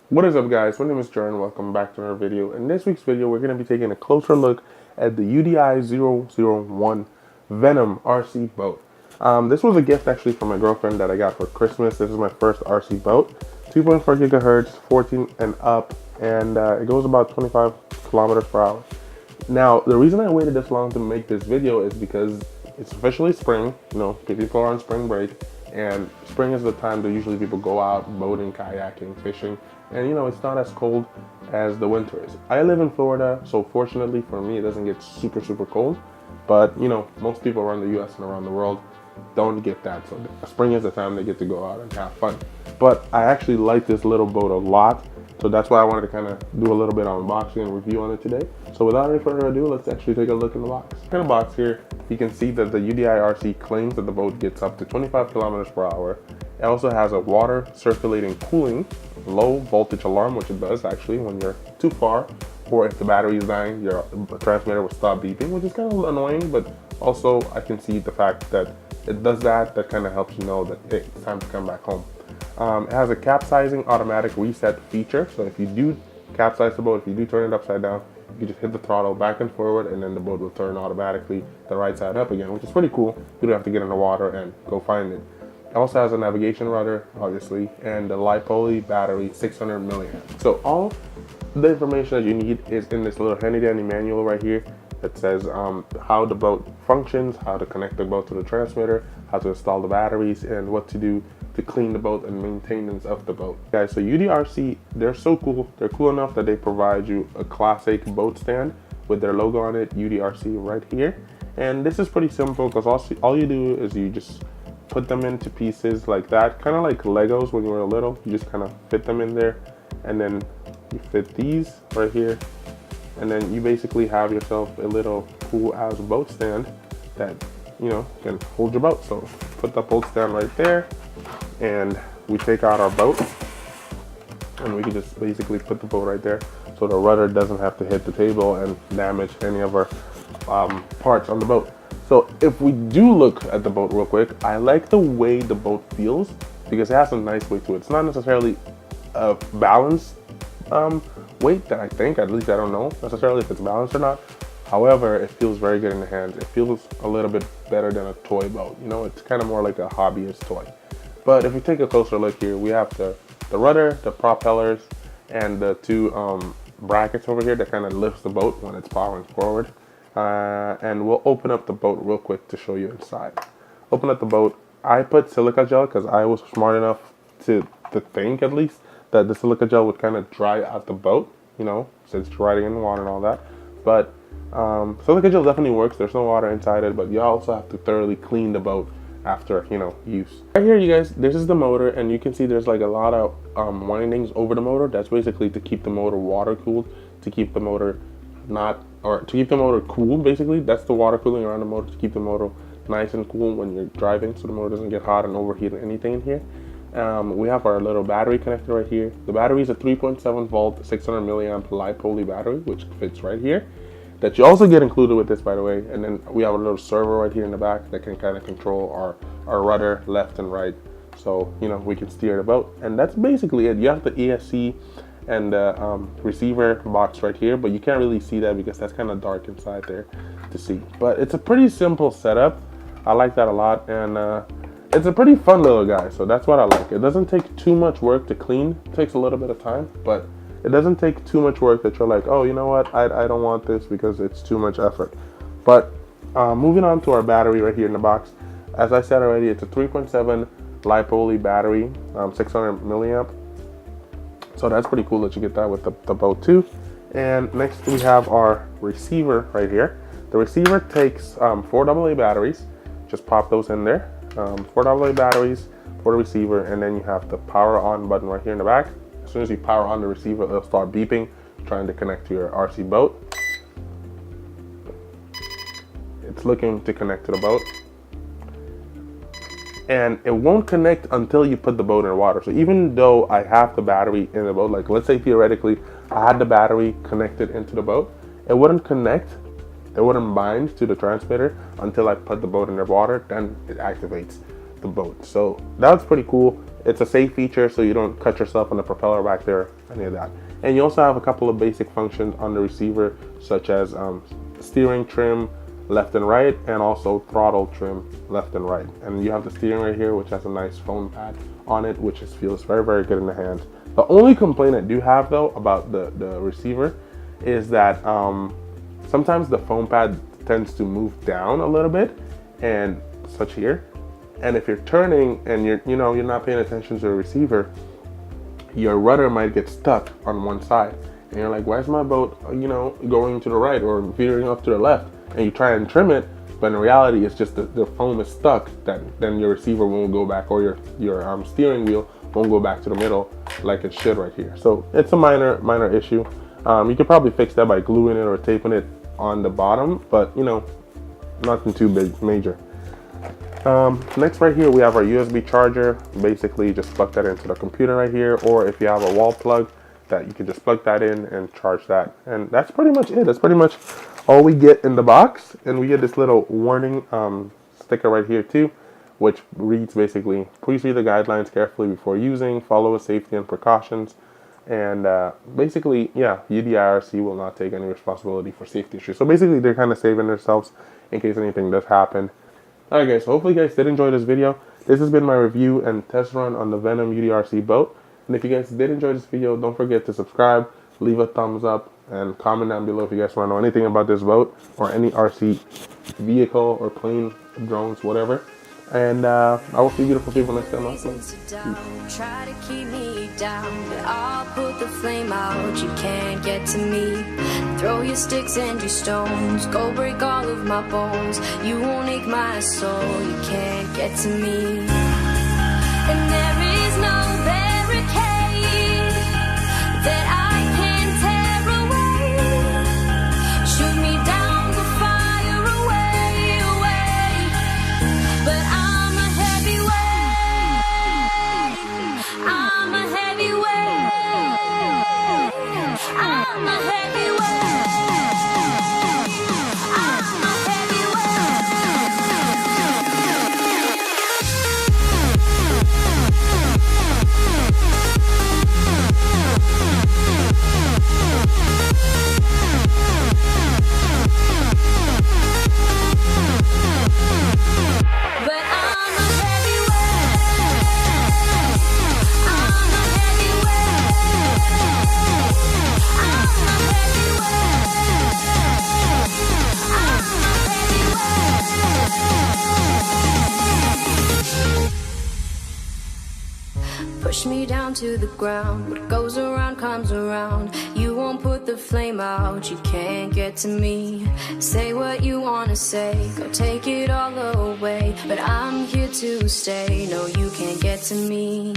What is up, guys? My name is Jurne. Welcome back to another video. In this week's video, we're going to be taking a closer look at the UDI001 Venom RC boat. This was a gift actually from my girlfriend that I got for Christmas. This is my first RC boat. 2.4 gigahertz, 14 and up, and it goes about 25 kilometers per hour. Now, the reason I waited this long to make this video is because it's officially spring. You know, people are on spring break, and spring is the time that usually people go out boating, kayaking, fishing, and you know, it's not as cold as the winter is. I live in Florida, so fortunately for me, it doesn't get super cold, but you know, most people around the US and around the world don't get that, so spring is the time they get to go out and have fun. But I actually like this little boat a lot, so that's why I wanted to kind of do a little bit of unboxing and review on it today. So without any further ado, let's actually take a look in the box. In the box here, you can see that the UDI RC claims that the boat gets up to 25 kilometers per hour. It also has a water circulating cooling, low voltage alarm, which it does actually when you're too far, or if the battery is dying, your transmitter will stop beeping, which is kind of annoying, but also I can see the fact that it does that. That kind of helps you know that hey, it's time to come back home. It has a capsizing automatic reset feature, so if you do capsize the boat, if you do turn it upside down, you just hit the throttle back and forward, and then the boat will turn automatically the right side up again, which is pretty cool. You don't have to get in the water and go find it. It also has a navigation rudder, obviously, and the LiPo battery, 600 milliamps. So all the information that you need is in this little handy dandy manual right here that says how the boat functions, how to connect the boat to the transmitter, how to install the batteries, and what to do to clean the boat and maintenance of the boat. Guys, so UDRC, they're so cool. They're cool enough that they provide you a classic boat stand with their logo on it, UDRC right here. And this is pretty simple because all you do is you just put them into pieces like that, kind of like Legos when you were little. You just kind of fit them in there, and then you fit these right here, and then you basically have yourself a little cool ass boat stand that you know can hold your boat. So put the boat stand right there, and we take out our boat, and we can just basically put the boat right there so the rudder doesn't have to hit the table and damage any of our parts on the boat. So if we do look at the boat real quick, I like the way the boat feels because it has a nice weight to it. It's not necessarily a balanced weight that I think, at least I don't know necessarily if it's balanced or not. However, it feels very good in the hands. It feels a little bit better than a toy boat. You know, it's kind of more like a hobbyist toy. But if we take a closer look here, we have the rudder, the propellers, and the two brackets over here that kind of lifts the boat when it's powering forward. And we'll open up the boat real quick to show you inside. Open up the boat. I put silica gel because I was smart enough to think at least that the silica gel would kind of dry out the boat, you know, since you're riding in the water and all that. But silica gel definitely works. There's no water inside it, but you also have to thoroughly clean the boat after, you know, use. Right here, you guys, this is the motor, and you can see there's like a lot of windings over the motor. That's basically to keep the motor water cooled, to keep the motor to keep the motor cool, basically. That's the water cooling around the motor to keep the motor nice and cool when you're driving, so the motor doesn't get hot and overheat or anything in here. We have our little battery connector right here. The battery is a 3.7 volt, 600 milliamp LiPo battery, which fits right here. That you also get included with this, by the way. And then we have a little servo right here in the back that can kind of control our rudder left and right, so you know we can steer the boat. And that's basically it. You have the ESC and the receiver box right here, but you can't really see that because that's kind of dark inside there to see. But it's a pretty simple setup. I like that a lot, and it's a pretty fun little guy, so that's what I like. It doesn't take too much work to clean. It takes a little bit of time, but it doesn't take too much work that you're like, oh, you know what, I don't want this because it's too much effort. But moving on to our battery right here in the box. As I said already, it's a 3.7 LiPo battery, 600 milliamp. So that's pretty cool that you get that with the boat too. And next we have our receiver right here. The receiver takes 4 AA batteries. Just pop those in there. 4 AA batteries for the receiver, and then you have the power on button right here in the back. As soon as you power on the receiver, it'll start beeping, trying to connect to your RC boat. It's looking to connect to the boat. And it won't connect until you put the boat in the water. So even though I have the battery in the boat, like let's say theoretically I had the battery connected into the boat, it wouldn't connect, it wouldn't bind to the transmitter until I put the boat in the water. Then it activates the boat. So that's pretty cool. it's a safe feature, so you don't cut yourself on the propeller back there, any of that. And you also have a couple of basic functions on the receiver, such as steering trim left and right, and also throttle trim left and right. And you have the steering right here, which has a nice foam pad on it, which just feels very, very good in the hands. The only complaint I do have though about the receiver is that sometimes the foam pad tends to move down a little bit, and such here. And if you're turning and you're not paying attention to the receiver, your rudder might get stuck on one side, and you're like, why is my boat going to the right or veering off to the left? And you try and trim it, but in reality it's just the foam is stuck, that then your receiver won't go back, or your steering wheel won't go back to the middle like it should right here. So it's a minor issue. You could probably fix that by gluing it or taping it on the bottom, but nothing too big major. Next right here we have our USB charger. Basically just plug that into the computer right here, or if you have a wall plug, that you can just plug that in and charge that. And that's pretty much it. That's pretty much all we get in the box. And we get this little warning sticker right here too, which reads basically, please read the guidelines carefully before using, follow with safety and precautions. And basically, yeah, UDI RC will not take any responsibility for safety issues. So basically they're kind of saving themselves in case anything does happen. Alright guys, so hopefully you guys did enjoy this video. This has been my review and test run on the Venom UDI RC boat. And if you guys did enjoy this video, don't forget to subscribe, leave a thumbs up, and comment down below if you guys want to know anything about this boat or any RC vehicle or plane, drones, whatever. And I will see beautiful people next time. Try to keep me down, but I'll put the flame out. You can't get to me. Throw your sticks and your stones, go break all of my bones. You won't ache my soul. You can't get to me. And there is no barricade that I can tear away. Shoot me down, the fire away, away. But I'm a heavyweight. I'm a heavyweight. I'm a heavyweight. Push me down to the ground. What goes around comes around. You won't put the flame out. You can't get to me. Say what you wanna say, go take it all away. But I'm here to stay. No, you can't get to me.